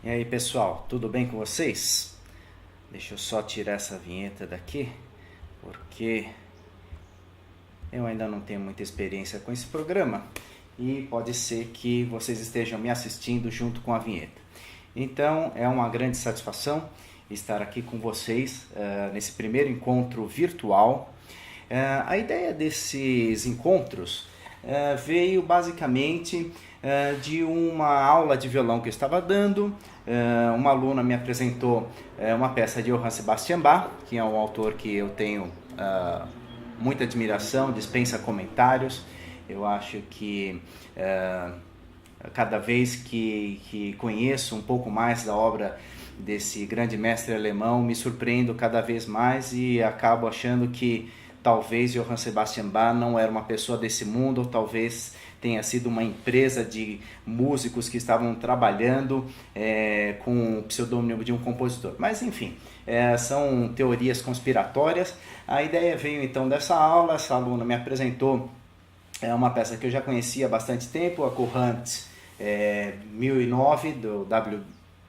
E aí pessoal, tudo bem com vocês? Deixa eu só tirar essa vinheta daqui, porque eu ainda não tenho muita experiência com esse programa e pode ser que vocês estejam me assistindo junto com a vinheta. Então é uma grande satisfação estar aqui com vocês nesse primeiro encontro virtual. A ideia desses encontros veio basicamente de uma aula de violão que eu estava dando. Uma aluna me apresentou uma peça de Johann Sebastian Bach, que é um autor que eu tenho muita admiração, dispensa comentários. Eu acho que cada vez que conheço um pouco mais da obra desse grande mestre alemão, me surpreendo cada vez mais e acabo achando que talvez Johann Sebastian Bach não era uma pessoa desse mundo, ou talvez tenha sido uma empresa de músicos que estavam trabalhando com o pseudônimo de um compositor. Mas enfim, são teorias conspiratórias. A ideia veio então dessa aula. Essa aluna me apresentou uma peça que eu já conhecia há bastante tempo, a Courant 1009, do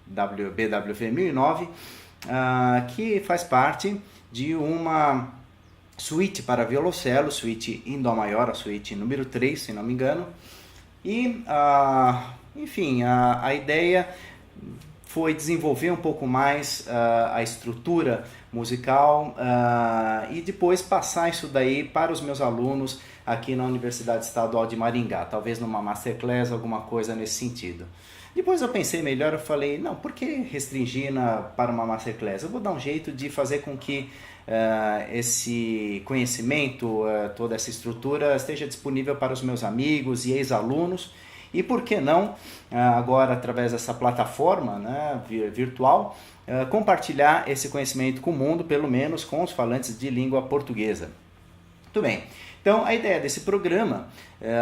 BWV 1009, que faz parte de uma suíte para violoncelo, suíte em Dó maior, a suíte número 3, se não me engano. E, enfim, a ideia foi desenvolver um pouco mais a estrutura musical e depois passar isso daí para os meus alunos aqui na Universidade Estadual de Maringá, talvez numa masterclass, alguma coisa nesse sentido. Depois eu pensei melhor, eu falei, não, por que restringir para uma masterclass? Eu vou dar um jeito de fazer com que esse conhecimento, toda essa estrutura esteja disponível para os meus amigos e ex-alunos. E por que não, agora através dessa plataforma, né, virtual, compartilhar esse conhecimento com o mundo, pelo menos com os falantes de língua portuguesa. Muito bem. Então, a ideia desse programa,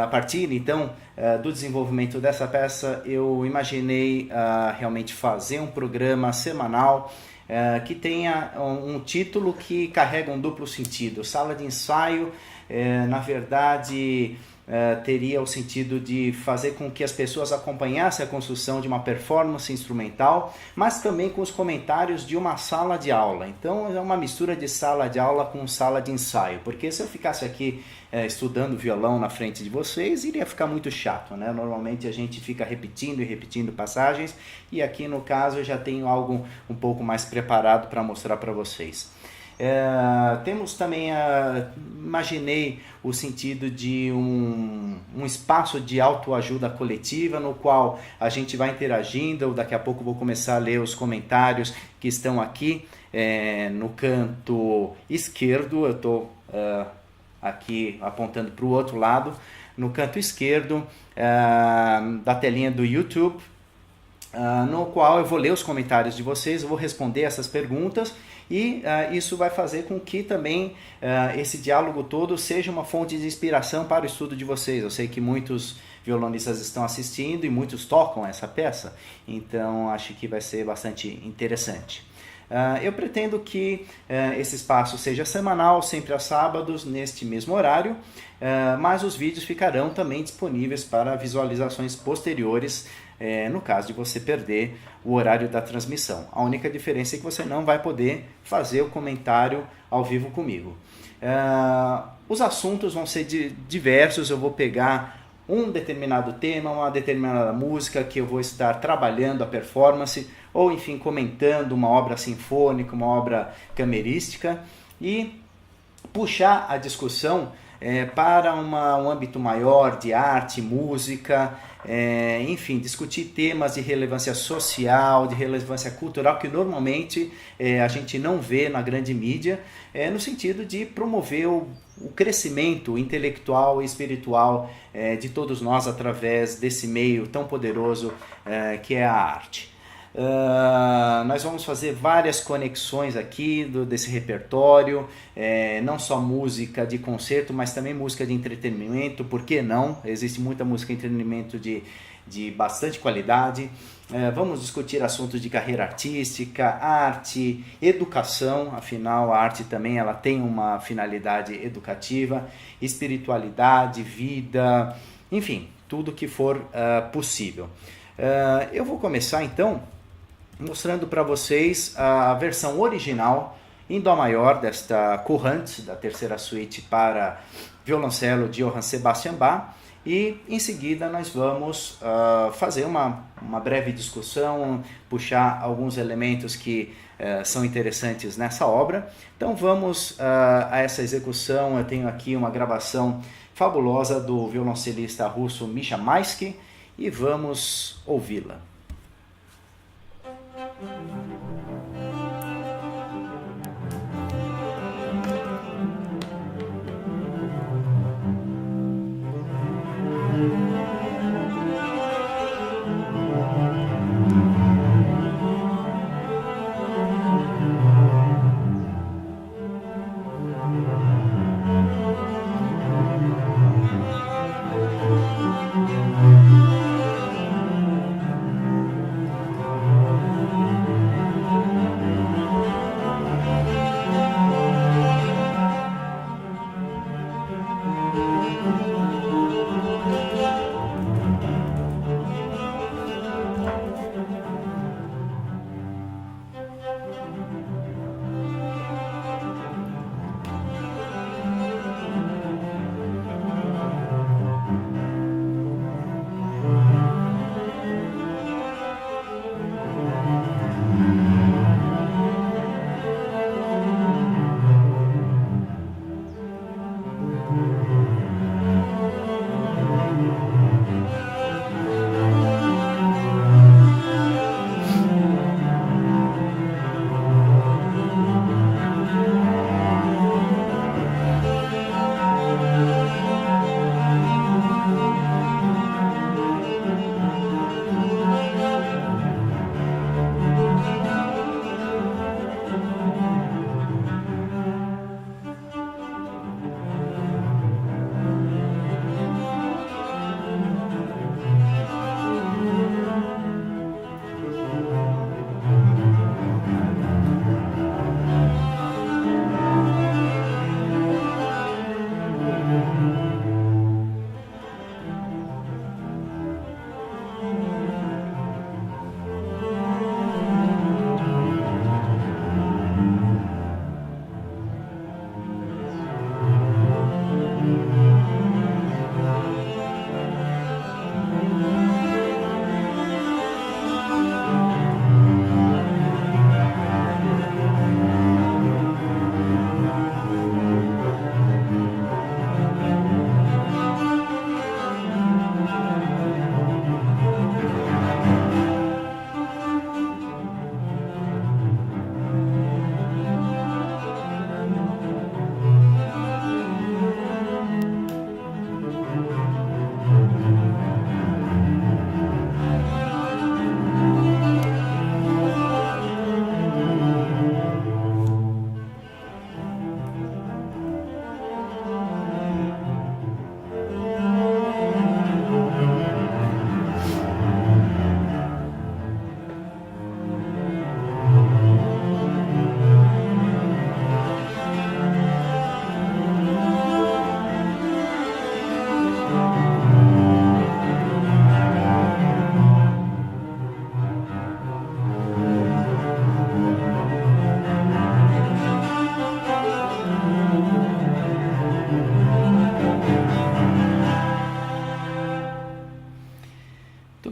a partir então do desenvolvimento dessa peça, eu imaginei realmente fazer um programa semanal que tenha um título que carrega um duplo sentido. Sala de ensaio, na verdade, teria o sentido de fazer com que as pessoas acompanhassem a construção de uma performance instrumental, mas também com os comentários de uma sala de aula. Então é uma mistura de sala de aula com sala de ensaio, porque se eu ficasse aqui estudando violão na frente de vocês, iria ficar muito chato, né? Normalmente a gente fica repetindo e repetindo passagens, e aqui no caso eu já tenho algo um pouco mais preparado para mostrar para vocês. Temos também, imaginei o sentido de um espaço de autoajuda coletiva no qual a gente vai interagindo. Daqui a pouco vou começar a ler os comentários que estão aqui no canto esquerdo. Eu estou aqui apontando para o outro lado, no canto esquerdo da telinha do YouTube, no qual eu vou ler os comentários de vocês, eu vou responder essas perguntas. E isso vai fazer com que também esse diálogo todo seja uma fonte de inspiração para o estudo de vocês. Eu sei que muitos violonistas estão assistindo e muitos tocam essa peça, então acho que vai ser bastante interessante. Eu pretendo que esse espaço seja semanal, sempre aos sábados, neste mesmo horário, mas os vídeos ficarão também disponíveis para visualizações posteriores, no caso de você perder o horário da transmissão. A única diferença é que você não vai poder fazer o comentário ao vivo comigo. Os assuntos vão ser diversos. Eu vou pegar um determinado tema, uma determinada música que eu vou estar trabalhando a performance, ou enfim, comentando uma obra sinfônica, uma obra camerística, e puxar a discussão para um âmbito maior de arte, música, enfim, discutir temas de relevância social, de relevância cultural, que normalmente a gente não vê na grande mídia, no sentido de promover o crescimento intelectual e espiritual de todos nós através desse meio tão poderoso que é a arte. Nós vamos fazer várias conexões aqui desse repertório, não só música de concerto, mas também música de entretenimento, por que não? Existe muita música de entretenimento de bastante qualidade. Vamos discutir assuntos de carreira artística, arte, educação, afinal a arte também ela tem uma finalidade educativa, espiritualidade, vida, enfim, tudo que for possível. Eu vou começar então mostrando para vocês a versão original em Dó maior desta Courante, da terceira suíte para violoncelo de Johann Sebastian Bach, e em seguida nós vamos fazer uma breve discussão, puxar alguns elementos que são interessantes nessa obra. Então vamos a essa execução. Eu tenho aqui uma gravação fabulosa do violoncelista russo Misha Maisky e vamos ouvi-la.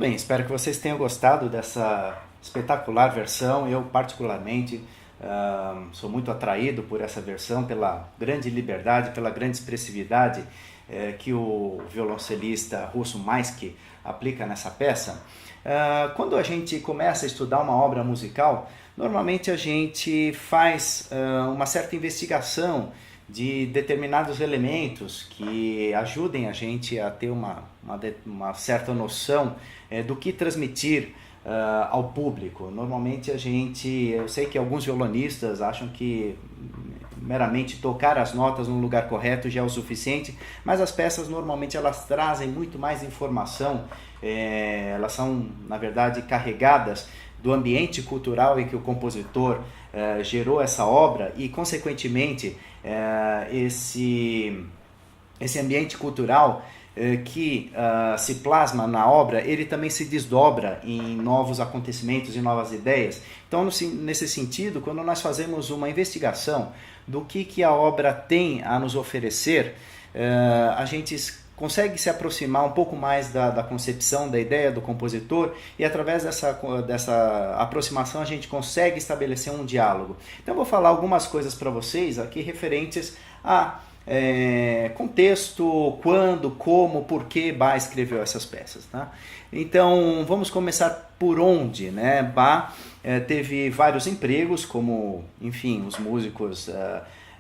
Bem, espero que vocês tenham gostado dessa espetacular versão. Eu, particularmente, sou muito atraído por essa versão, pela grande liberdade, pela grande expressividade que o violoncelista russo Maisky aplica nessa peça. Quando a gente começa a estudar uma obra musical, normalmente a gente faz uma certa investigação de determinados elementos que ajudem a gente a ter uma certa noção do que transmitir ao público. Normalmente eu sei que alguns violonistas acham que meramente tocar as notas no lugar correto já é o suficiente, mas as peças normalmente elas trazem muito mais informação, elas são na verdade carregadas do ambiente cultural em que o compositor gerou essa obra e consequentemente esse ambiente cultural que se plasma na obra, ele também se desdobra em novos acontecimentos e novas ideias. Então, nesse sentido, quando nós fazemos uma investigação do que a obra tem a nos oferecer, a gente consegue se aproximar um pouco mais da concepção, da ideia do compositor, e através dessa aproximação a gente consegue estabelecer um diálogo. Então, eu vou falar algumas coisas para vocês aqui referentes a contexto, quando, como, por que Bach escreveu essas peças. Tá? Então, vamos começar por onde, né? Bach teve vários empregos, como, enfim, os músicos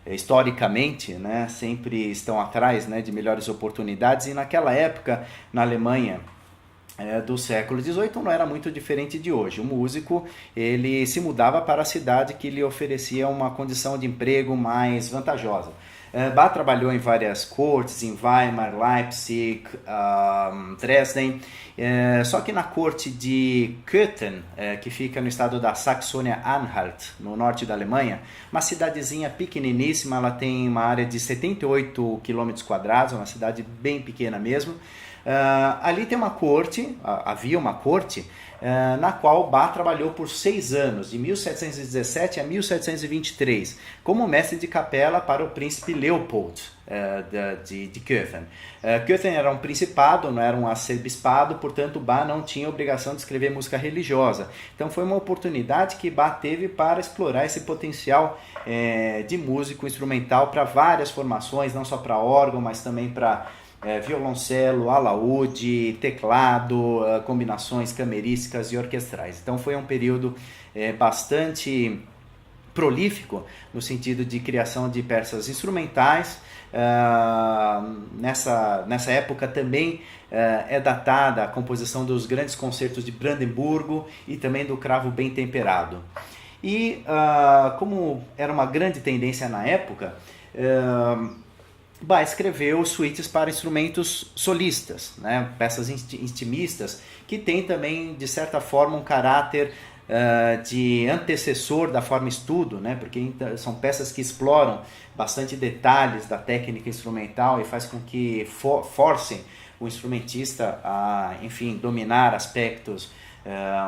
historicamente, né, sempre estão atrás, né, de melhores oportunidades, e naquela época, na Alemanha do século XVIII, não era muito diferente de hoje. O músico, ele se mudava para a cidade que lhe oferecia uma condição de emprego mais vantajosa. Bach trabalhou em várias cortes, em Weimar, Leipzig, Dresden, só que na corte de Köthen, que fica no estado da Saxônia-Anhalt, no norte da Alemanha, uma cidadezinha pequeniníssima, ela tem uma área de 78 km², uma cidade bem pequena mesmo. Ali tem uma corte, havia uma corte, na qual Bach trabalhou por 6 anos, de 1717 a 1723, como mestre de capela para o príncipe Leopold de Köthen. Köthen era um principado, não era um arcebispado, portanto Bach não tinha obrigação de escrever música religiosa. Então foi uma oportunidade que Bach teve para explorar esse potencial de músico instrumental para várias formações, não só para órgão, mas também para violoncelo, alaúde, teclado, combinações camerísticas e orquestrais. Então foi um período bastante prolífico no sentido de criação de peças instrumentais. Nessa época também é datada a composição dos grandes concertos de Brandemburgo e também do Cravo Bem Temperado. E como era uma grande tendência na época, Bach escreveu suítes para instrumentos solistas, né? Peças intimistas, que tem também, de certa forma, um caráter de antecessor da forma estudo, né? Porque são peças que exploram bastante detalhes da técnica instrumental e faz com que forcem o instrumentista a, enfim, dominar aspectos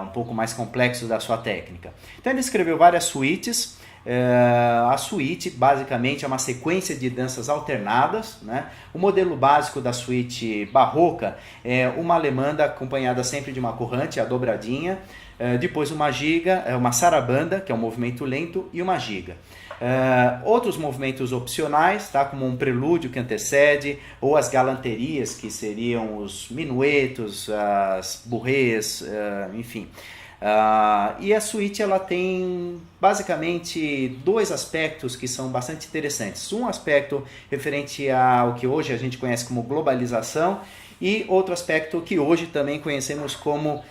um pouco mais complexos da sua técnica. Então ele escreveu várias suítes. A suíte basicamente é uma sequência de danças alternadas, né? O modelo básico da suíte barroca é uma alemanda acompanhada sempre de uma corrente, a dobradinha, depois uma giga, uma sarabanda, que é um movimento lento, e uma giga. Outros movimentos opcionais, tá? Como um prelúdio que antecede, ou as galanterias, que seriam os minuetos, as bourrées, enfim. E a suíte ela tem basicamente 2 aspectos que são bastante interessantes. Um aspecto referente ao que hoje a gente conhece como globalização e outro aspecto que hoje também conhecemos como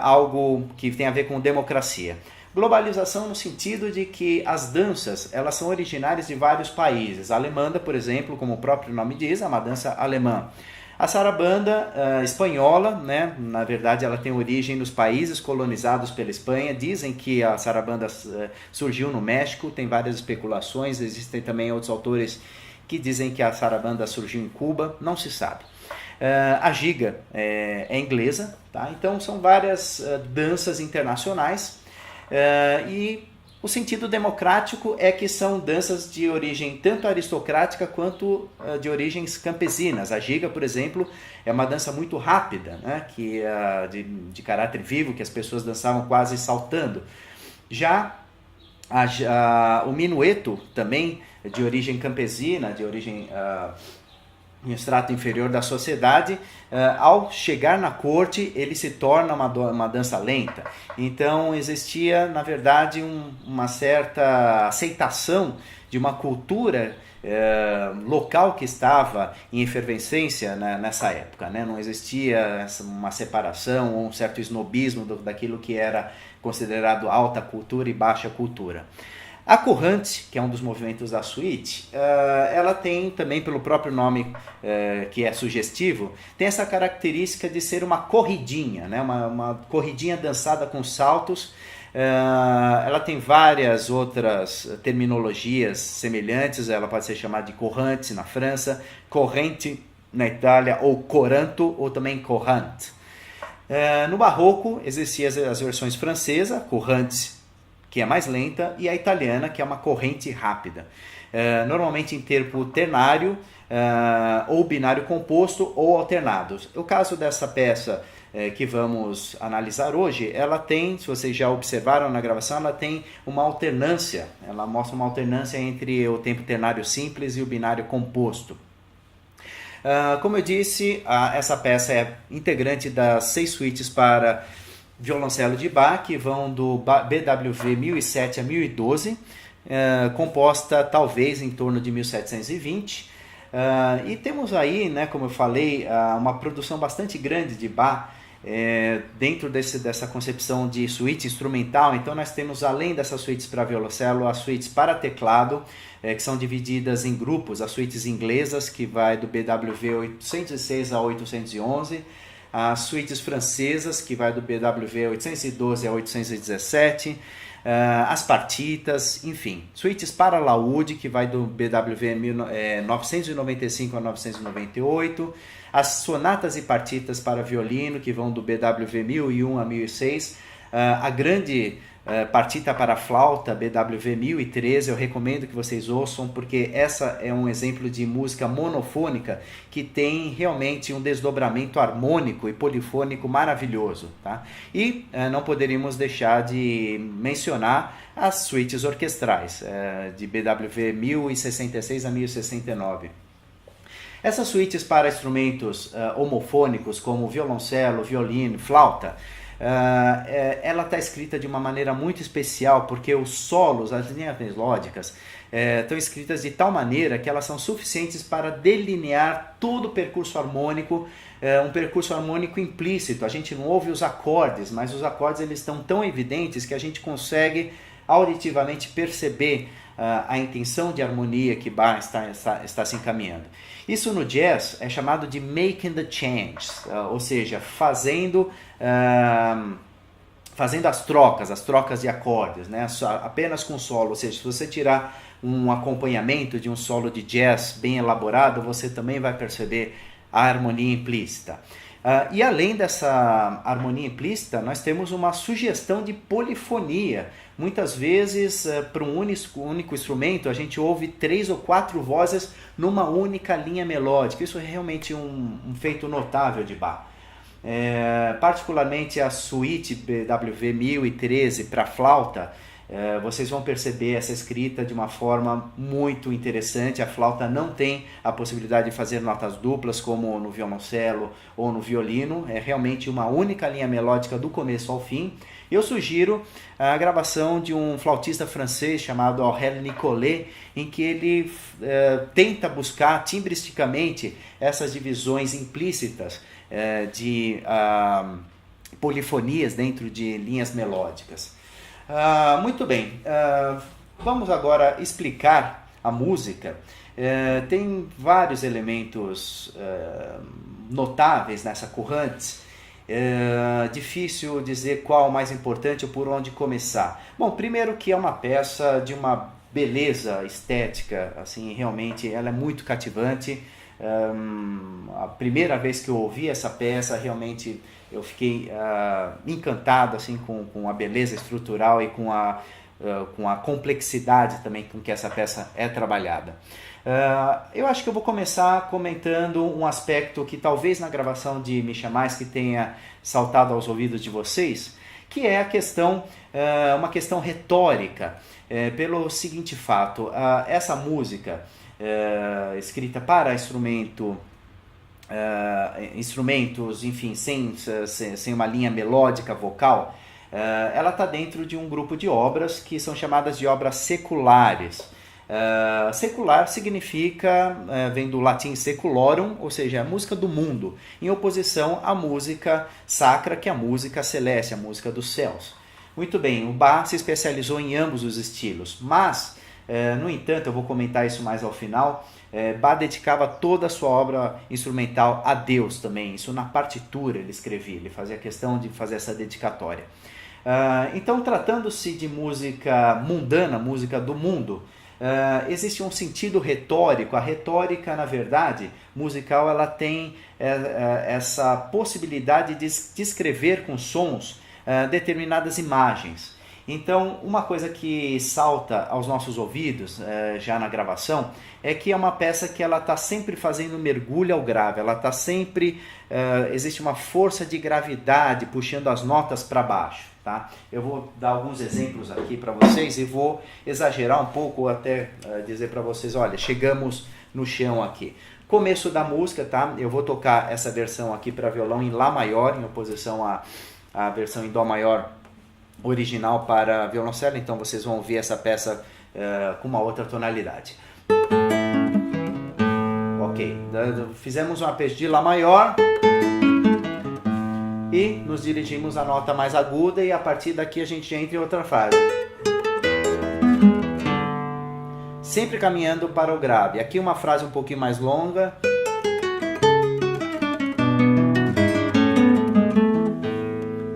algo que tem a ver com democracia. Globalização no sentido de que as danças elas são originárias de vários países. A alemanda, por exemplo, como o próprio nome diz, é uma dança alemã. A sarabanda espanhola, né? Na verdade ela tem origem nos países colonizados pela Espanha. Dizem que a sarabanda surgiu no México, tem várias especulações, existem também outros autores que dizem que a sarabanda surgiu em Cuba, não se sabe. A giga é inglesa, tá? Então são várias danças internacionais e o sentido democrático é que são danças de origem tanto aristocrática quanto de origens campesinas. A giga, por exemplo, é uma dança muito rápida, né? Que de caráter vivo, que as pessoas dançavam quase saltando. Já o minueto, também de origem campesina, de origem em extrato inferior da sociedade, ao chegar na corte, ele se torna uma dança lenta. Então existia, na verdade, uma certa aceitação de uma cultura local que estava em efervescência, né, nessa época, né? Não existia uma separação ou um certo snobismo daquilo que era considerado alta cultura e baixa cultura. A corrente, que é um dos movimentos da suíte, ela tem também, pelo próprio nome que é sugestivo, tem essa característica de ser uma corridinha, né? Uma corridinha dançada com saltos. Ela tem várias outras terminologias semelhantes, ela pode ser chamada de corrente na França, corrente na Itália, ou coranto, ou também corrante. No Barroco existiam as versões francesa, corrente, que é mais lenta, e a italiana, que é uma corrente rápida. Normalmente em tempo ternário, ou binário composto, ou alternados. O caso dessa peça que vamos analisar hoje, ela tem, se vocês já observaram na gravação, ela tem uma alternância, ela mostra uma alternância entre o tempo ternário simples e o binário composto. Como eu disse, essa peça é integrante das 6 suítes para violoncelo de Bach, que vão do BWV 1007 a 1012, composta talvez em torno de 1720. E temos aí, né, como eu falei, uma produção bastante grande de Bach dentro dessa concepção de suíte instrumental. Então nós temos, além dessas suítes para violoncelo, as suítes para teclado, que são divididas em grupos, as suítes inglesas, que vai do BWV 806 a 811, as suítes francesas, que vai do BWV 812 a 817, as partitas, enfim, suítes para laúde, que vai do BWV 995 a 998, as sonatas e partitas para violino, que vão do BWV 1001 a 1006, a grande partita para flauta, BWV 1013, eu recomendo que vocês ouçam, porque essa é um exemplo de música monofônica que tem realmente um desdobramento harmônico e polifônico maravilhoso. Tá? E não poderíamos deixar de mencionar as suítes orquestrais, de BWV 1066 a 1069. Essas suítes para instrumentos homofônicos, como violoncelo, violino, flauta, ela está escrita de uma maneira muito especial, porque os solos, as linhas melódicas, estão escritas de tal maneira que elas são suficientes para delinear todo o percurso harmônico, um percurso harmônico implícito. A gente não ouve os acordes, mas os acordes eles estão tão evidentes que a gente consegue auditivamente perceber a intenção de harmonia que Bach está se encaminhando. Isso no jazz é chamado de making the changes, ou seja, fazendo as trocas de acordes, né? Apenas com solo, ou seja, se você tirar um acompanhamento de um solo de jazz bem elaborado, você também vai perceber a harmonia implícita. E além dessa harmonia implícita, nós temos uma sugestão de polifonia. Muitas vezes, para um único instrumento, a gente ouve 3 ou 4 vozes numa única linha melódica. Isso é realmente um feito notável de Bach. Particularmente a suíte BWV 1013 para flauta, vocês vão perceber essa escrita de uma forma muito interessante. A flauta não tem a possibilidade de fazer notas duplas como no violoncelo ou no violino, é realmente uma única linha melódica do começo ao fim. Eu sugiro a gravação de um flautista francês chamado Aurélien Nicolet, em que ele tenta buscar timbristicamente essas divisões implícitas de polifonias dentro de linhas melódicas. Muito bem, vamos agora explicar a música. Tem vários elementos notáveis nessa corrente. Difícil dizer qual o mais importante ou por onde começar. Bom, primeiro que é uma peça de uma beleza estética, assim, realmente ela é muito cativante. A primeira vez que eu ouvi essa peça, realmente eu fiquei encantado assim, com a beleza estrutural e com a complexidade também com que essa peça é trabalhada. Eu acho que eu vou começar comentando um aspecto que talvez na gravação de Misha Mais que tenha saltado aos ouvidos de vocês, que é a questão, uma questão retórica, pelo seguinte fato: essa música escrita para instrumentos, enfim, sem uma linha melódica vocal, ela está dentro de um grupo de obras que são chamadas de obras seculares. Secular significa, vem do latim seculorum, ou seja, a música do mundo, em oposição à música sacra, que é a música celeste, a música dos céus. Muito bem, o Bach se especializou em ambos os estilos, mas, no entanto, eu vou comentar isso mais ao final, Bach dedicava toda a sua obra instrumental a Deus também. Isso na partitura ele escrevia, ele fazia questão de fazer essa dedicatória. Então, tratando-se de música mundana, música do mundo, existe um sentido retórico. A retórica, na verdade, musical, ela tem essa possibilidade de descrever com sons determinadas imagens. Então, uma coisa que salta aos nossos ouvidos, já na gravação, é que é uma peça que ela está sempre fazendo mergulho ao grave, ela está sempre, existe uma força de gravidade puxando as notas para baixo. Tá? Eu vou dar alguns exemplos aqui para vocês e vou exagerar um pouco, ou até dizer para vocês, olha, chegamos no chão aqui. Começo da música, tá? Eu vou tocar essa versão aqui para violão em Lá maior, em oposição à versão em Dó maior original para violoncelo, então vocês vão ouvir essa peça com uma outra tonalidade. Ok, fizemos um arpejo de Lá maior e nos dirigimos à nota mais aguda e a partir daqui a gente entra em outra fase. Sempre caminhando para o grave. Aqui uma frase um pouquinho mais longa.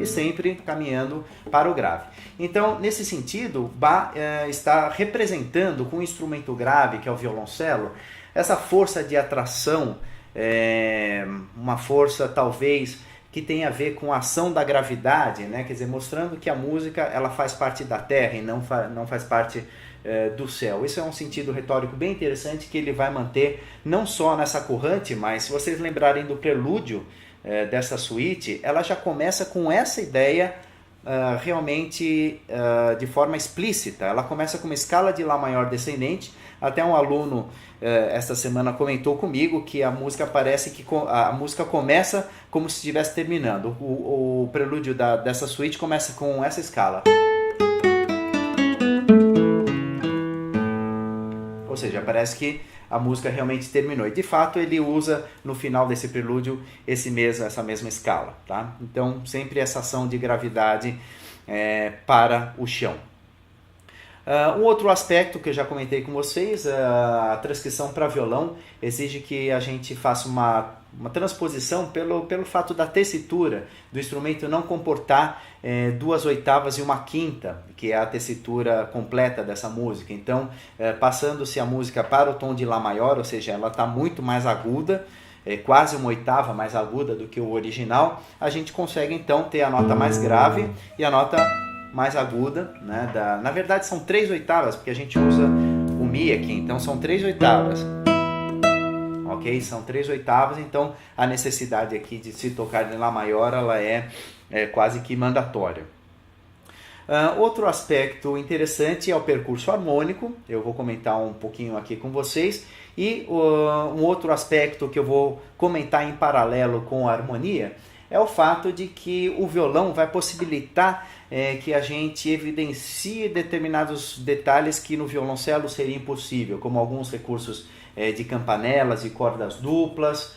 Sempre caminhando para o grave. Então, nesse sentido, Bach está representando com o instrumento grave, que é o violoncelo, essa força de atração, uma força talvez que tem a ver com a ação da gravidade, né? Quer dizer, mostrando que a música ela faz parte da terra e não faz parte do céu. Isso é um sentido retórico bem interessante que ele vai manter não só nessa corrente, mas se vocês lembrarem do prelúdio dessa suíte, ela já começa com essa ideia realmente de forma explícita. Ela começa com uma escala de Lá maior descendente. Até um aluno esta semana comentou comigo que a música parece que a música começa como se estivesse terminando. O prelúdio dessa suíte começa com essa escala. Ou seja, parece que a música realmente terminou. E de fato ele usa no final desse prelúdio essa mesma escala. Tá? Então sempre essa ação de gravidade para o chão. Um outro aspecto que eu já comentei com vocês, a transcrição para violão exige que a gente faça uma transposição pelo fato da tessitura do instrumento não comportar 2/8 e 1/5, que é a tessitura completa dessa música. Então, passando-se a música para o tom de Lá maior, ou seja, ela está muito mais aguda, quase 1/8 mais aguda do que o original, a gente consegue então ter a nota mais grave e a nota mais aguda, né? Na verdade são 3/8, porque a gente usa o Mi aqui, então são 3/8. Ok? São 3/8, então a necessidade aqui de se tocar em Lá maior ela é quase que mandatória. Outro aspecto interessante é o percurso harmônico, eu vou comentar um pouquinho aqui com vocês, e um outro aspecto que eu vou comentar em paralelo com a harmonia é o fato de que o violão vai possibilitar que a gente evidencie determinados detalhes que no violoncelo seria impossível, como alguns recursos de campanelas e cordas duplas.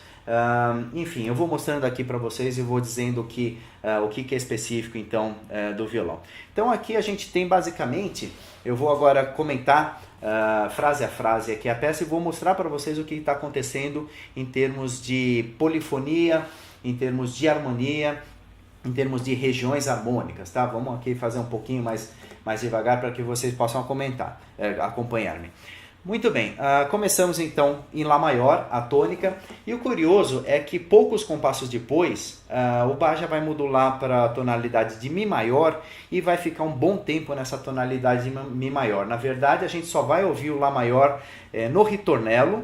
Enfim, eu vou mostrando aqui para vocês e vou dizendo o que é específico então do violão. Então aqui a gente tem basicamente, eu vou agora comentar frase a frase aqui a peça e vou mostrar para vocês o que está acontecendo em termos de polifonia, em termos de harmonia, em termos de regiões harmônicas, tá? Vamos aqui fazer um pouquinho mais devagar para que vocês possam acompanhar-me. Muito bem, começamos então em Lá maior, a tônica, e o curioso é que poucos compassos depois, o Bach já vai modular para a tonalidade de Mi maior e vai ficar um bom tempo nessa tonalidade de Mi maior. Na verdade, a gente só vai ouvir o Lá maior no ritornelo,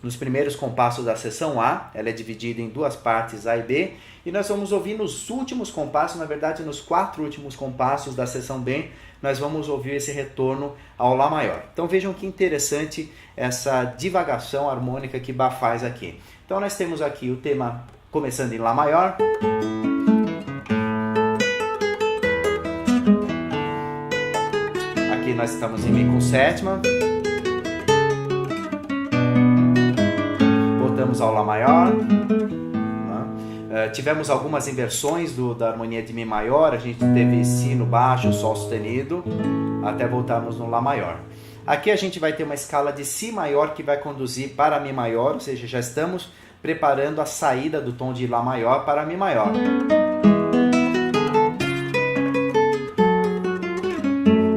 nos primeiros compassos da seção A, ela é dividida em duas partes, A e B, e nós vamos ouvir nos últimos compassos, na verdade nos 4 últimos compassos da seção B, nós vamos ouvir esse retorno ao Lá maior. Então vejam que interessante essa divagação harmônica que Bach faz aqui. Então nós temos aqui o tema começando em Lá maior. Aqui nós estamos em Mi com sétima. Voltamos ao Lá maior. Tivemos algumas inversões da harmonia de Mi maior, a gente teve Si no baixo, Sol sustenido, até voltarmos no Lá maior. Aqui a gente vai ter uma escala de Si maior que vai conduzir para Mi maior, ou seja, já estamos preparando a saída do tom de Lá maior para Mi maior.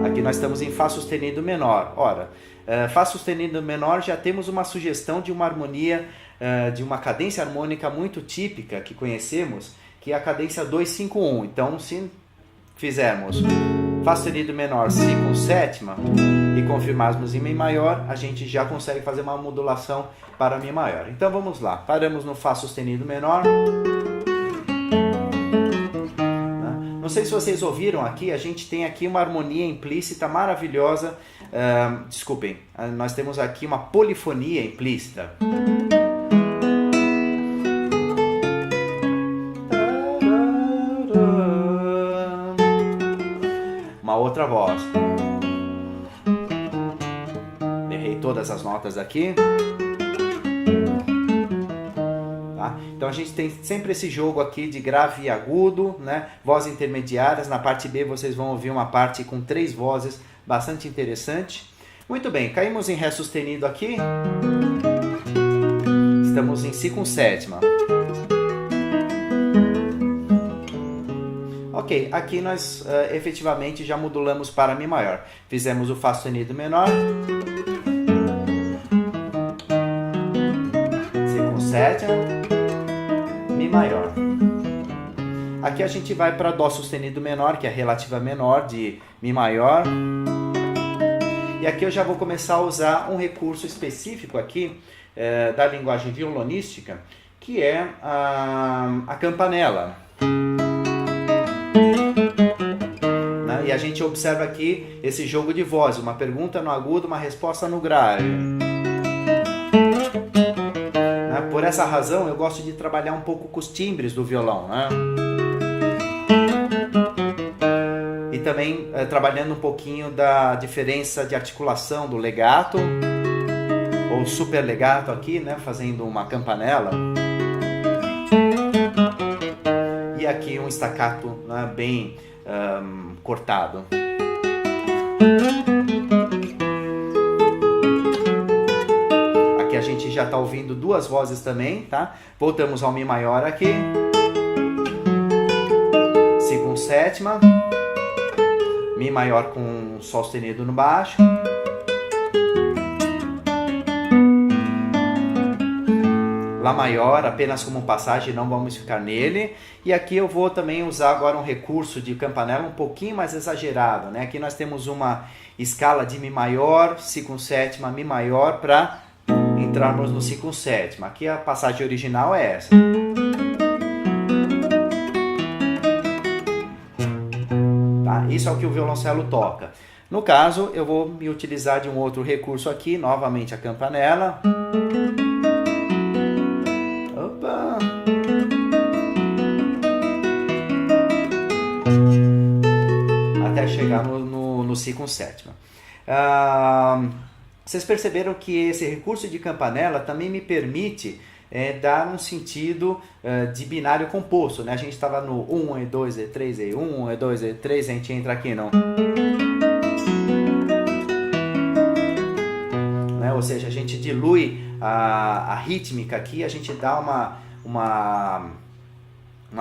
Aqui nós estamos em Fá sustenido menor. Ora, Fá sustenido menor já temos uma sugestão de uma harmonia, de uma cadência harmônica muito típica que conhecemos, que é a cadência 2-5-1. Então, se fizermos Fá sustenido menor, Si com sétima e confirmarmos em Mi maior, a gente já consegue fazer uma modulação para Mi maior. Então vamos lá, paramos no Fá sustenido menor. Não sei se vocês ouviram aqui, a gente tem aqui uma harmonia implícita maravilhosa. Desculpem, nós temos aqui uma polifonia implícita. Uma outra voz. Errei todas as notas aqui. Tá? Então a gente tem sempre esse jogo aqui de grave e agudo, né? Vozes intermediárias. Na parte B vocês vão ouvir uma parte com 3 vozes, bastante interessante. Muito bem, caímos em Ré sustenido aqui. Estamos em Si com sétima. Ok, aqui nós efetivamente já modulamos para Mi maior. Fizemos o Fá sustenido menor. Si com sétima. Mi maior. Aqui a gente vai para Dó sustenido menor, que é a relativa menor de Mi maior. E aqui eu já vou começar a usar um recurso específico aqui da linguagem violonística, que é a campanela. E a gente observa aqui esse jogo de voz, uma pergunta no agudo, uma resposta no grave. Por essa razão eu gosto de trabalhar um pouco com os timbres do violão, né? E também trabalhando um pouquinho da diferença de articulação do legato ou super legato aqui, né? Fazendo uma campanela. E aqui um staccato, né? Bem cortado. Aqui a gente já está ouvindo 2 vozes também, tá? Voltamos ao Mi maior aqui. Si com sétima. Mi maior com Sol sustenido no baixo. Lá maior, apenas como passagem, não vamos ficar nele. E aqui eu vou também usar agora um recurso de campanela um pouquinho mais exagerado, né? Aqui nós temos uma escala de Mi maior, Si com sétima, Mi maior, para entrarmos no Si com sétima. Aqui a passagem original é essa. Tá? Isso é o que o violoncelo toca. No caso, eu vou me utilizar de um outro recurso aqui, novamente a campanela. Até chegar no Si com sétima. Vocês perceberam que esse recurso de campanela também me permite dar um sentido de binário composto, né? A gente estava no 1, E2, E3, E1, E2, E3, a gente entra aqui no... Né? Ou seja, a gente dilui a rítmica aqui, a gente dá uma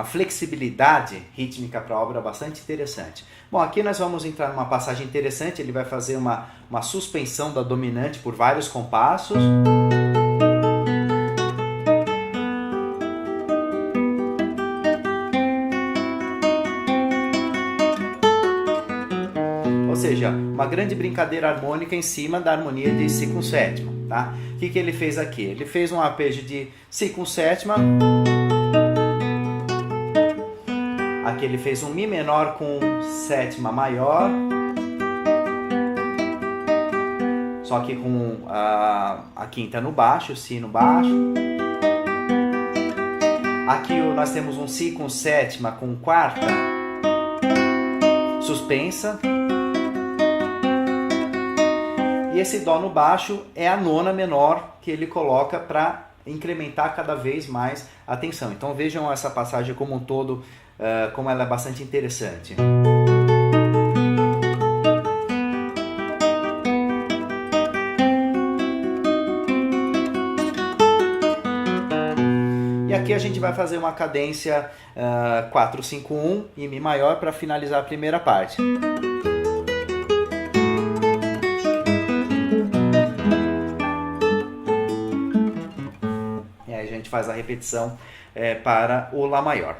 flexibilidade rítmica para a obra bastante interessante. Bom, aqui nós vamos entrar numa passagem interessante, ele vai fazer uma suspensão da dominante por vários compassos. Ou seja, uma grande brincadeira harmônica em cima da harmonia de Si com sétima. Tá? O que ele fez aqui? Ele fez um arpejo de Si com sétima. Aqui ele fez um Mi menor com sétima maior, só que com a quinta no baixo, Si no baixo. Aqui nós temos um Si com sétima com quarta suspensa. E esse Dó no baixo é a nona menor que ele coloca para incrementar cada vez mais a tensão. Então vejam essa passagem como um todo, como ela é bastante interessante. E aqui a gente vai fazer uma cadência 4-5-1 em Mi maior para finalizar a primeira parte. faz a repetição para o Lá maior.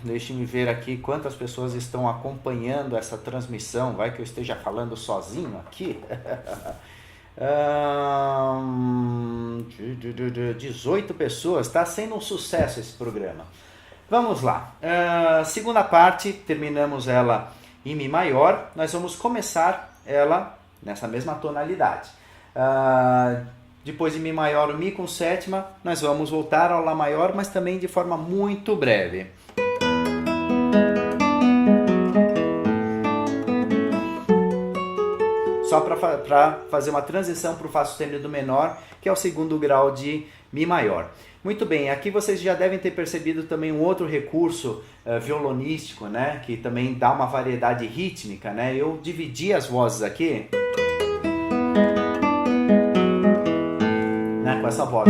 Deixe-me ver aqui quantas pessoas estão acompanhando essa transmissão. Vai que eu esteja falando sozinho aqui. 18 pessoas. Está sendo um sucesso esse programa. Vamos lá. Segunda parte, terminamos ela em Mi maior. Nós vamos começar ela nessa mesma tonalidade. Depois de Mi maior, o Mi com sétima, nós vamos voltar ao Lá maior, mas também de forma muito breve. Só para fazer uma transição para o Fá sustenido menor, que é o segundo grau de Mi maior. Muito bem, aqui vocês já devem ter percebido também um outro recurso violonístico, né, que também dá uma variedade rítmica, né? Eu dividi as vozes aqui, né, com essa voz.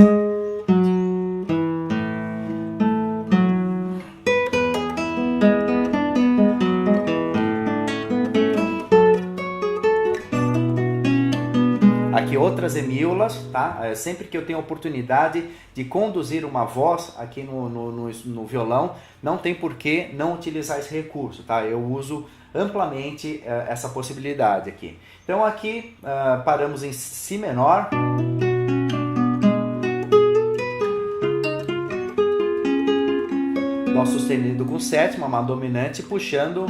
Aqui outras emíolas, tá? Sempre que eu tenho a oportunidade de conduzir uma voz aqui no violão, não tem por que não utilizar esse recurso, tá? Eu uso amplamente essa possibilidade aqui. Então aqui paramos em Si menor. Dó sustenido com sétima, uma dominante, puxando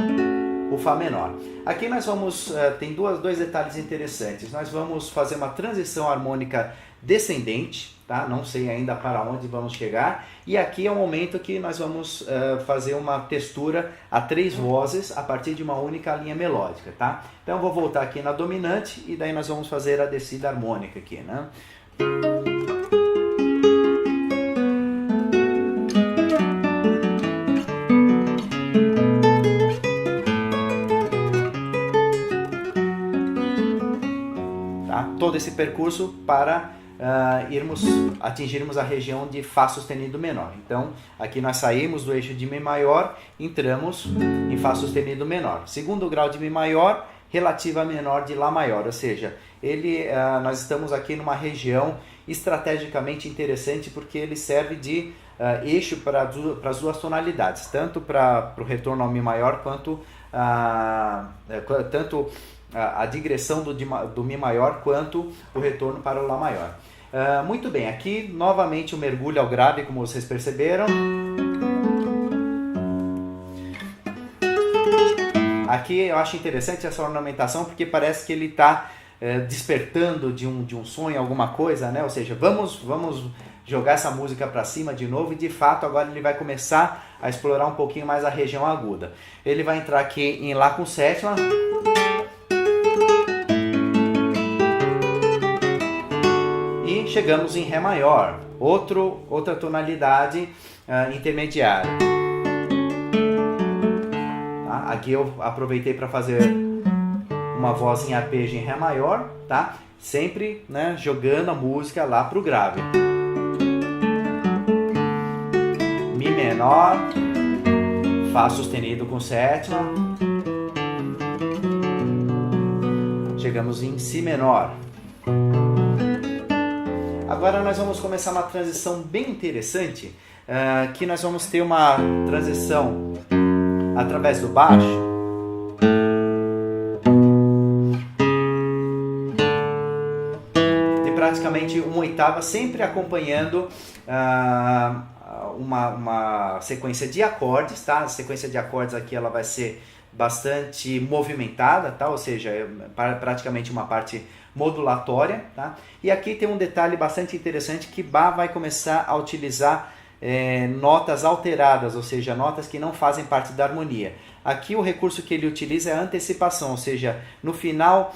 o Fá menor. Aqui nós vamos, tem dois detalhes interessantes. Nós vamos fazer uma transição harmônica descendente, tá? Não sei ainda para onde vamos chegar. E aqui é o momento que nós vamos fazer uma textura a 3 vozes a partir de uma única linha melódica, tá? Então eu vou voltar aqui na dominante e daí nós vamos fazer a descida harmônica aqui, né? Todo esse percurso para atingirmos a região de Fá sustenido menor. Então, aqui nós saímos do eixo de Mi maior, entramos em Fá sustenido menor. Segundo grau de Mi maior, relativa menor de Lá maior, ou seja, nós estamos aqui numa região estrategicamente interessante porque ele serve de eixo para as duas tonalidades, tanto para o retorno ao Mi maior quanto a digressão do Mi maior quanto o retorno para o Lá maior. Muito bem, aqui novamente o mergulho ao grave, como vocês perceberam. Aqui eu acho interessante essa ornamentação porque parece que ele está despertando de um sonho, alguma coisa, né? Ou seja, vamos jogar essa música para cima de novo e de fato agora ele vai começar a explorar um pouquinho mais a região aguda. Ele vai entrar aqui em Lá com sétima. E chegamos em Ré maior, outra tonalidade intermediária. Tá? Aqui eu aproveitei para fazer uma voz em arpejo em Ré maior, tá? Sempre, né, jogando a música lá para o grave. Mi menor, Fá sustenido com sétima. Chegamos em Si menor. Agora nós vamos começar uma transição bem interessante, que nós vamos ter uma transição através do baixo. De praticamente uma oitava, sempre acompanhando uma sequência de acordes, tá? A sequência de acordes aqui ela vai ser bastante movimentada, tá? Ou seja, é praticamente uma parte modulatória, tá? E aqui tem um detalhe bastante interessante que Bach vai começar a utilizar notas alteradas, ou seja, notas que não fazem parte da harmonia. Aqui o recurso que ele utiliza é a antecipação, ou seja, no final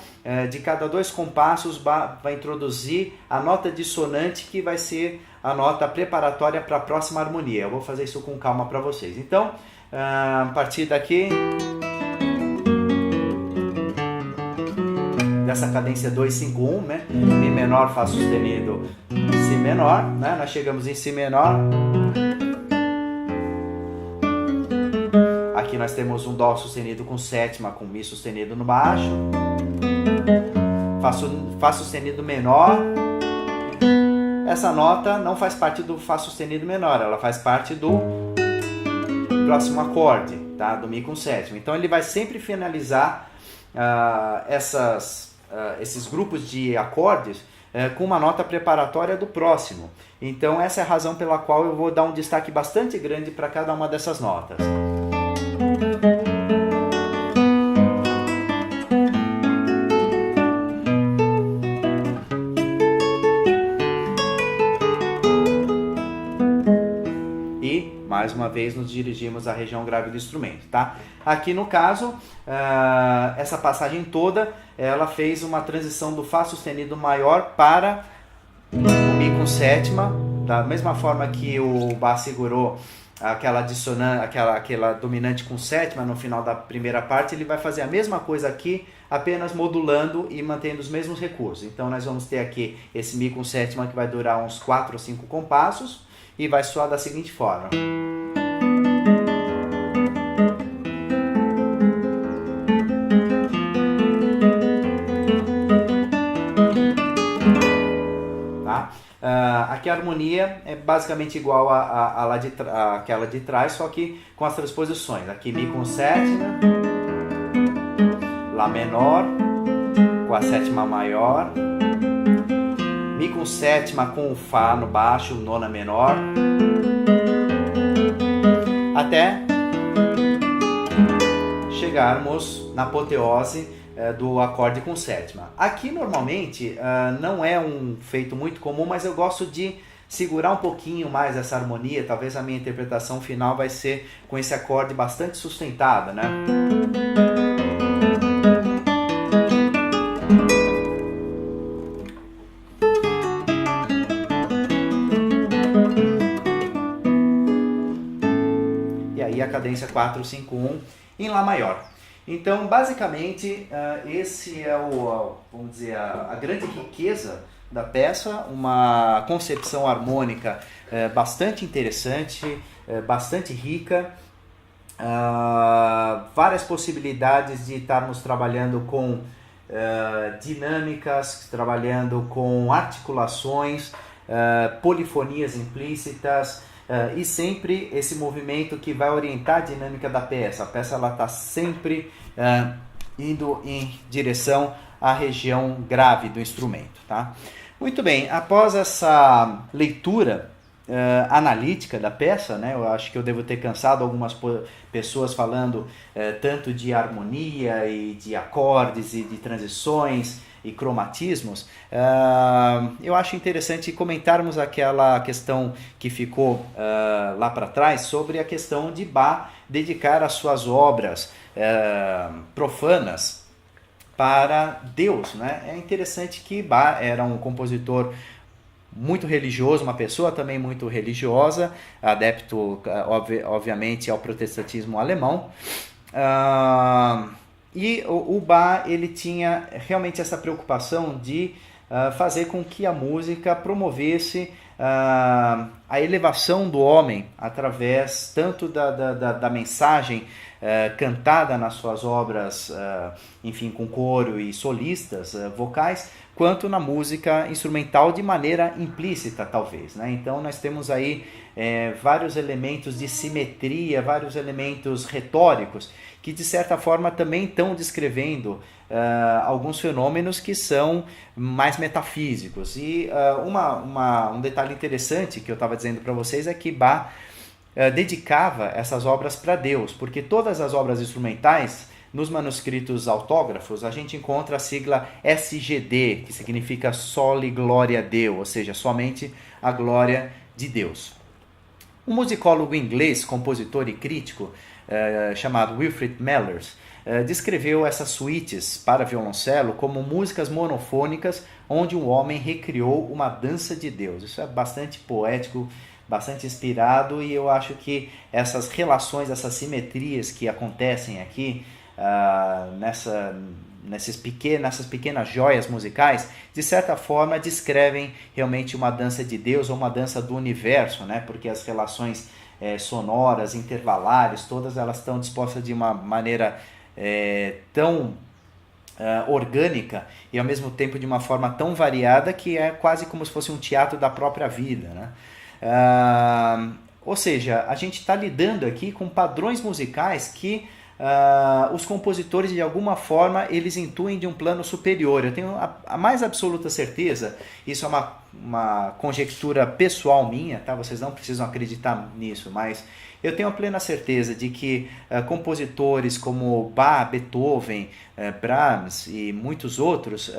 de cada 2 compassos Bach vai introduzir a nota dissonante que vai ser a nota preparatória para a próxima harmonia. Eu vou fazer isso com calma para vocês. Então, a partir daqui, dessa cadência 2-5-1, né? Mi menor, Fá sustenido, Si menor, né? Nós chegamos em Si menor. Aqui nós temos um Dó sustenido com sétima, com Mi sustenido no baixo. Fá sustenido menor. essa nota não faz parte do Fá sustenido menor, ela faz parte do próximo acorde, tá? Do Mi com sétima. Então ele vai sempre finalizar esses grupos de acordes com uma nota preparatória do próximo. Então essa é a razão pela qual eu vou dar um destaque bastante grande para cada uma dessas notas. Mais uma vez nos dirigimos à região grave do instrumento, tá? Aqui no caso, essa passagem toda, ela fez uma transição do Fá sustenido maior para o Mi com sétima, da mesma forma que o Bach segurou aquela dominante com sétima no final da primeira parte, ele vai fazer a mesma coisa aqui, apenas modulando e mantendo os mesmos recursos. Então nós vamos ter aqui esse Mi com sétima que vai durar uns 4 ou 5 compassos, e vai soar da seguinte forma. Tá? Aqui a harmonia é basicamente igual àquela de trás, só que com as transposições. Aqui Mi com sétima, Lá menor, com a sétima maior, Mi com sétima com o Fá no baixo, nona menor, até chegarmos na apoteose do acorde com sétima. Aqui normalmente não é um feito muito comum, mas eu gosto de segurar um pouquinho mais essa harmonia. Talvez a minha interpretação final vai ser com esse acorde bastante sustentada, né? A cadência 4-5-1 em Lá maior. Então, basicamente, esse é vamos dizer, a grande riqueza da peça, uma concepção harmônica bastante interessante, bastante rica, várias possibilidades de estarmos trabalhando com dinâmicas, trabalhando com articulações, polifonias implícitas, e sempre esse movimento que vai orientar a dinâmica da peça. A peça está sempre indo em direção à região grave do instrumento. Tá? Muito bem, após essa leitura analítica da peça, né, eu acho que eu devo ter cansado algumas pessoas falando tanto de harmonia e de acordes e de transições e cromatismos. Eu acho interessante comentarmos aquela questão que ficou lá para trás sobre a questão de Bach dedicar as suas obras profanas para Deus, né? É interessante que Bach era um compositor muito religioso, uma pessoa também muito religiosa, adepto, obviamente, ao protestantismo alemão. E o Bach, ele tinha realmente essa preocupação de fazer com que a música promovesse a elevação do homem através tanto da mensagem cantada nas suas obras, enfim, com coro e solistas vocais, quanto na música instrumental de maneira implícita, talvez, né? Então nós temos aí vários elementos de simetria, vários elementos retóricos que de certa forma também estão descrevendo alguns fenômenos que são mais metafísicos. E um detalhe interessante que eu estava dizendo para vocês é que Bach dedicava essas obras para Deus, porque todas as obras instrumentais, nos manuscritos autógrafos, a gente encontra a sigla SGD, que significa Soli Gloria Deo, ou seja, somente a glória de Deus. Um musicólogo inglês, compositor e crítico, chamado Wilfrid Mellers, descreveu essas suítes para violoncelo como músicas monofônicas onde um homem recriou uma dança de Deus. Isso é bastante poético, bastante inspirado, e eu acho que essas relações, essas simetrias que acontecem aqui, nessas pequenas joias musicais, de certa forma descrevem realmente uma dança de Deus ou uma dança do universo, né? Porque as relações sonoras, intervalares, todas elas estão dispostas de uma maneira tão orgânica e ao mesmo tempo de uma forma tão variada que é quase como se fosse um teatro da própria vida, né? Ou seja, a gente está lidando aqui com padrões musicais que os compositores de alguma forma eles intuem de um plano superior. Eu tenho a mais absoluta certeza, isso é uma conjectura pessoal minha, tá? Vocês não precisam acreditar nisso, mas eu tenho a plena certeza de que compositores como Bach, Beethoven, Brahms e muitos outros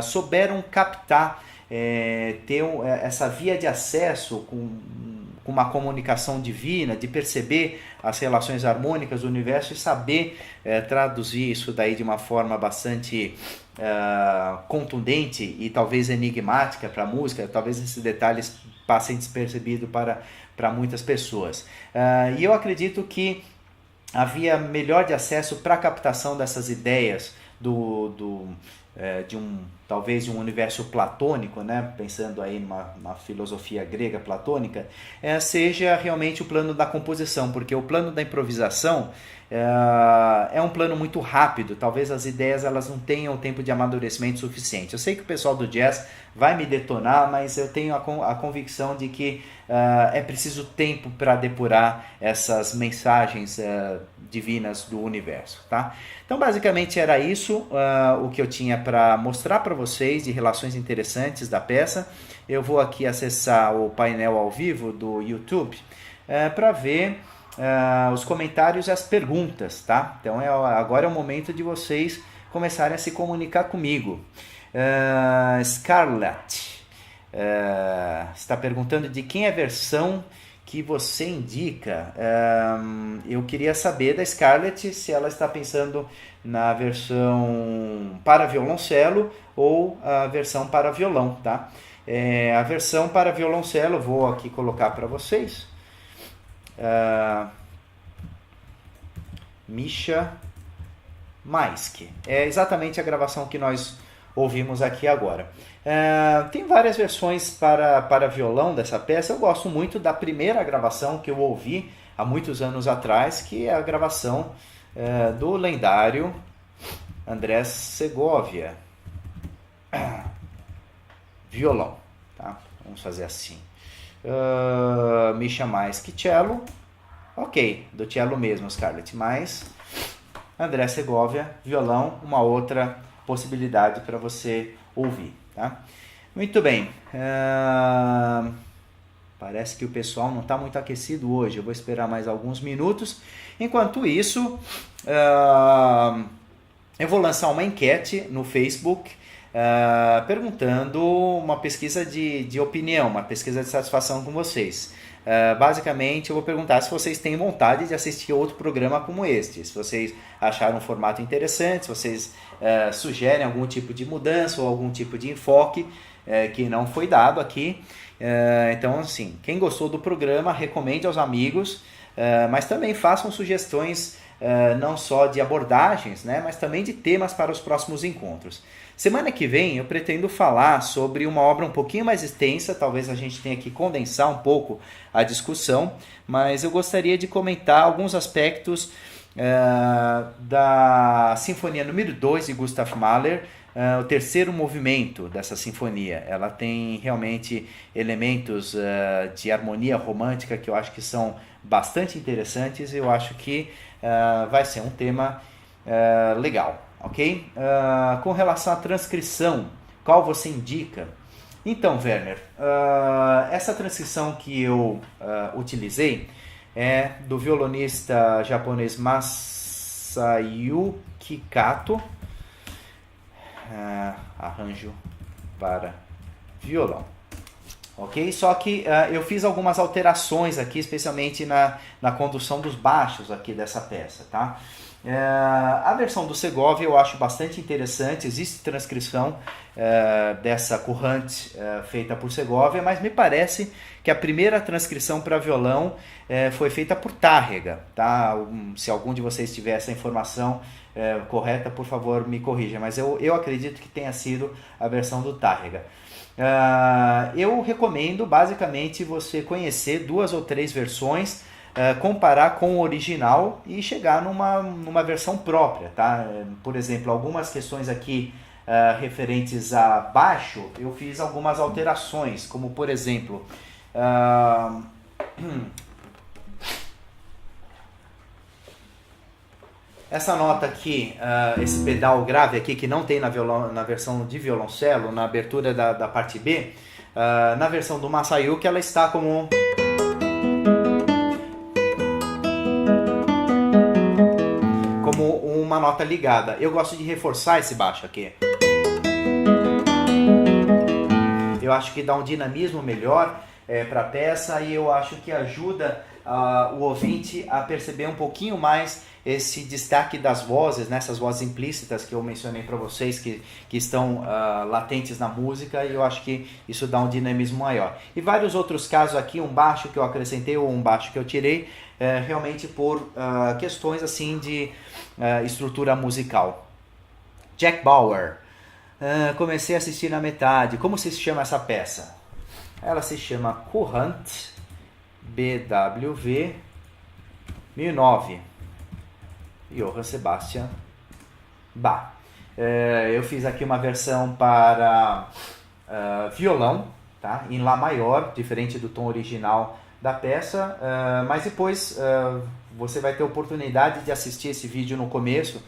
souberam captar, ter essa via de acesso com uma comunicação divina, de perceber as relações harmônicas do universo e saber traduzir isso daí de uma forma bastante contundente e talvez enigmática para a música. Talvez esses detalhes passem despercebidos para muitas pessoas. E eu acredito que a via melhor de acesso para a captação dessas ideias talvez de um universo platônico, né? Pensando aí numa filosofia grega platônica, seja realmente o plano da composição, porque o plano da improvisação é um plano muito rápido. Talvez as ideias elas não tenham tempo de amadurecimento suficiente. Eu sei que o pessoal do jazz vai me detonar, mas eu tenho a convicção de que é preciso tempo para depurar essas mensagens divinas do universo, tá? Então basicamente era isso o que eu tinha para mostrar para vocês de relações interessantes da peça. Eu vou aqui acessar o painel ao vivo do YouTube para ver os comentários e as perguntas, tá? Então agora é o momento de vocês começarem a se comunicar comigo. Scarlett está perguntando de quem é a versão que você indica. Eu queria saber da Scarlett se ela está pensando na versão para violoncelo ou a versão para violão, tá? A versão para violoncelo eu vou aqui colocar para vocês. Misha Maiski. É exatamente a gravação que nós ouvimos aqui agora. Tem várias versões para violão dessa peça. Eu gosto muito da primeira gravação que eu ouvi há muitos anos atrás, que é a gravação do lendário Andrés Segovia. Violão, tá? Vamos fazer assim. Misha Maiski cello. Ok, do cello mesmo, Scarlett, mas Andrés Segovia, violão, uma outra possibilidade para você ouvir, tá? Muito bem. Parece que o pessoal não está muito aquecido hoje. Eu vou esperar mais alguns minutos. Enquanto isso, eu vou lançar uma enquete no Facebook perguntando uma pesquisa de opinião, uma pesquisa de satisfação com vocês. Basicamente, eu vou perguntar se vocês têm vontade de assistir outro programa como este. Se vocês acharam um formato interessante, se vocês sugerem algum tipo de mudança ou algum tipo de enfoque que não foi dado aqui. Então, assim, quem gostou do programa, recomende aos amigos, mas também façam sugestões não só de abordagens, né, mas também de temas para os próximos encontros. Semana que vem eu pretendo falar sobre uma obra um pouquinho mais extensa, talvez a gente tenha que condensar um pouco a discussão, mas eu gostaria de comentar alguns aspectos da Sinfonia número 2 de Gustav Mahler, o terceiro movimento dessa sinfonia. Ela tem realmente elementos de harmonia romântica que eu acho que são bastante interessantes e eu acho que vai ser um tema legal. Ok? Com relação à transcrição, qual você indica? Então, Werner, essa transcrição que eu utilizei é do violonista japonês Masayuki Kato, arranjo para violão. Ok? Só que eu fiz algumas alterações aqui, especialmente na condução dos baixos aqui dessa peça, tá? A versão do Segovia eu acho bastante interessante. Existe transcrição dessa Courant feita por Segovia, mas me parece que a primeira transcrição para violão foi feita por Tárrega, tá? Se algum de vocês tiver essa informação correta, por favor me corrija, mas eu acredito que tenha sido a versão do Tárrega. Eu recomendo basicamente você conhecer 2 ou 3 versões comparar com o original e chegar numa versão própria, tá? Por exemplo, algumas questões aqui referentes a baixo, eu fiz algumas alterações, como por exemplo, essa nota aqui, esse pedal grave aqui que não tem na versão de violoncelo, na abertura da parte B, na versão do Masayuki ela está como uma nota ligada. Eu gosto de reforçar esse baixo aqui. Eu acho que dá um dinamismo melhor para a peça e eu acho que ajuda o ouvinte a perceber um pouquinho mais esse destaque das vozes, né? Essas vozes implícitas que eu mencionei para vocês, que estão latentes na música, e eu acho que isso dá um dinamismo maior. E vários outros casos aqui, um baixo que eu acrescentei ou um baixo que eu tirei, realmente por questões assim de estrutura musical. Jack Bauer, comecei a assistir na metade. Como se chama essa peça? Ela se chama Courant BWV 1009, Johann Sebastian Bach. Eu fiz aqui uma versão para violão, tá? Em Lá maior, diferente do tom original da peça, mas depois você vai ter oportunidade de assistir esse vídeo no começo,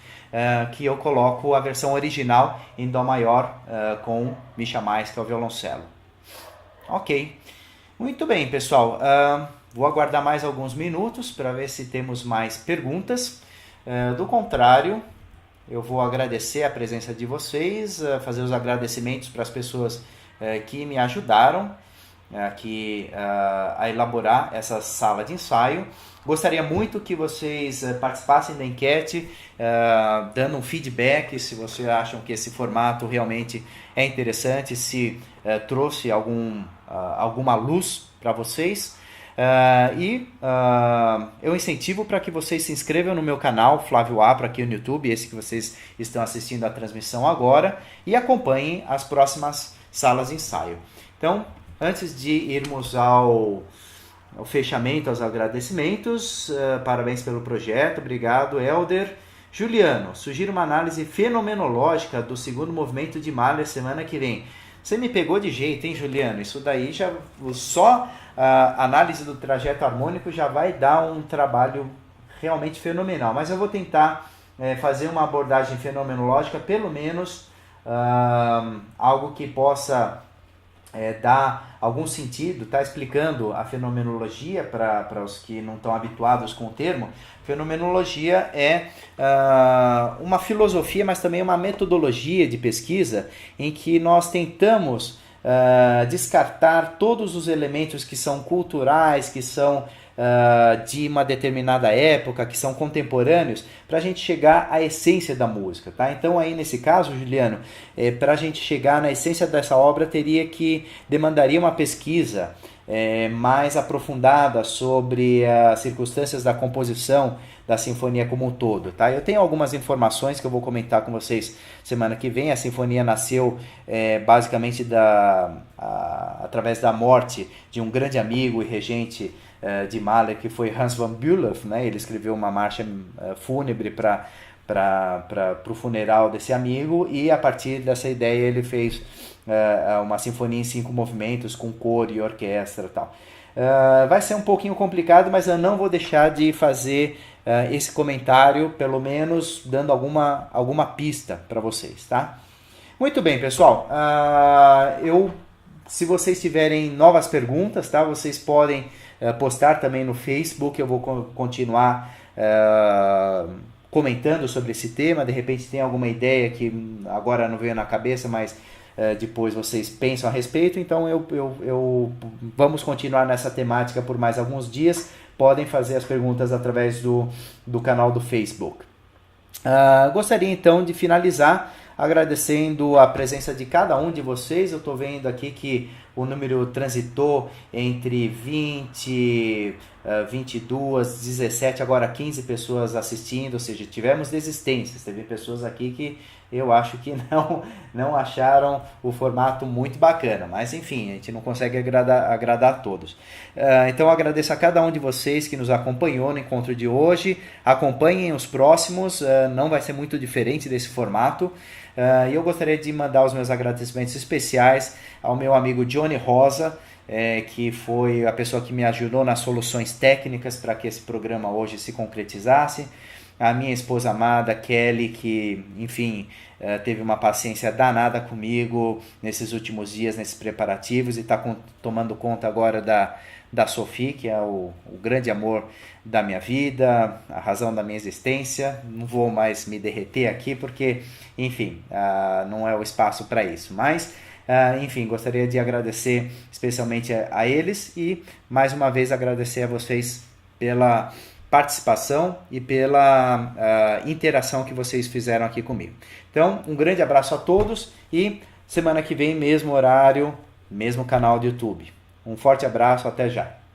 que eu coloco a versão original em Dó maior com Mi chamais, que é o violoncelo. Ok, muito bem, pessoal. Vou aguardar mais alguns minutos para ver se temos mais perguntas. Do contrário, eu vou agradecer a presença de vocês, fazer os agradecimentos para as pessoas que me ajudaram aqui a elaborar essa sala de ensaio. Gostaria muito que vocês participassem da enquete, dando um feedback se vocês acham que esse formato realmente é interessante, se trouxe alguma luz para vocês. Eu incentivo para que vocês se inscrevam no meu canal Flávio Apra aqui no YouTube, esse que vocês estão assistindo a transmissão agora, e acompanhem as próximas salas de ensaio. Então, antes de irmos ao fechamento, aos agradecimentos, parabéns pelo projeto, obrigado, Helder. Juliano, sugiro uma análise fenomenológica do segundo movimento de Mahler semana que vem. Você me pegou de jeito, hein, Juliano? Isso daí já só a análise do trajeto harmônico já vai dar um trabalho realmente fenomenal. Mas eu vou tentar fazer uma abordagem fenomenológica, pelo menos algo que possa dar algum sentido, tá explicando a fenomenologia para os que não estão habituados com o termo. Fenomenologia é uma filosofia, mas também uma metodologia de pesquisa em que nós tentamos descartar todos os elementos que são culturais, que são de uma determinada época, que são contemporâneos, para a gente chegar à essência da música, tá? Então aí nesse caso, Juliano, para a gente chegar na essência dessa obra demandaria uma pesquisa mais aprofundada sobre as circunstâncias da composição da sinfonia como um todo, tá? Eu tenho algumas informações que eu vou comentar com vocês semana que vem. A sinfonia nasceu basicamente através da morte de um grande amigo e regente de Mahler, que foi Hans von Bülow, né? Ele escreveu uma marcha fúnebre para o funeral desse amigo, e a partir dessa ideia ele fez uma sinfonia em 5 movimentos com coro e orquestra e tal. Vai ser um pouquinho complicado, mas eu não vou deixar de fazer esse comentário, pelo menos dando alguma pista para vocês, tá? Muito bem, pessoal. Se vocês tiverem novas perguntas, tá? Vocês podem postar também no Facebook. Eu vou continuar comentando sobre esse tema. De repente tem alguma ideia que agora não veio na cabeça, mas depois vocês pensam a respeito. Então vamos continuar nessa temática por mais alguns dias. Podem fazer as perguntas através do canal do Facebook. Gostaria então de finalizar agradecendo a presença de cada um de vocês. Eu estou vendo aqui que o número transitou entre 20 22, 17, agora 15 pessoas assistindo, ou seja, tivemos desistências, teve pessoas aqui que eu acho que não acharam o formato muito bacana, mas enfim, a gente não consegue agradar a todos. Então eu agradeço a cada um de vocês que nos acompanhou no encontro de hoje, acompanhem os próximos, não vai ser muito diferente desse formato, e eu gostaria de mandar os meus agradecimentos especiais ao meu amigo Johnny Rosa, que foi a pessoa que me ajudou nas soluções técnicas para que esse programa hoje se concretizasse, a minha esposa amada, Kelly, que, enfim, teve uma paciência danada comigo nesses últimos dias, nesses preparativos, e está tomando conta agora da Sophie, que é o grande amor da minha vida, a razão da minha existência. Não vou mais me derreter aqui, porque, enfim, não é o espaço para isso, mas... enfim, gostaria de agradecer especialmente a eles e mais uma vez agradecer a vocês pela participação e pela interação que vocês fizeram aqui comigo. Então, um grande abraço a todos e semana que vem, mesmo horário, mesmo canal do YouTube. Um forte abraço, até já!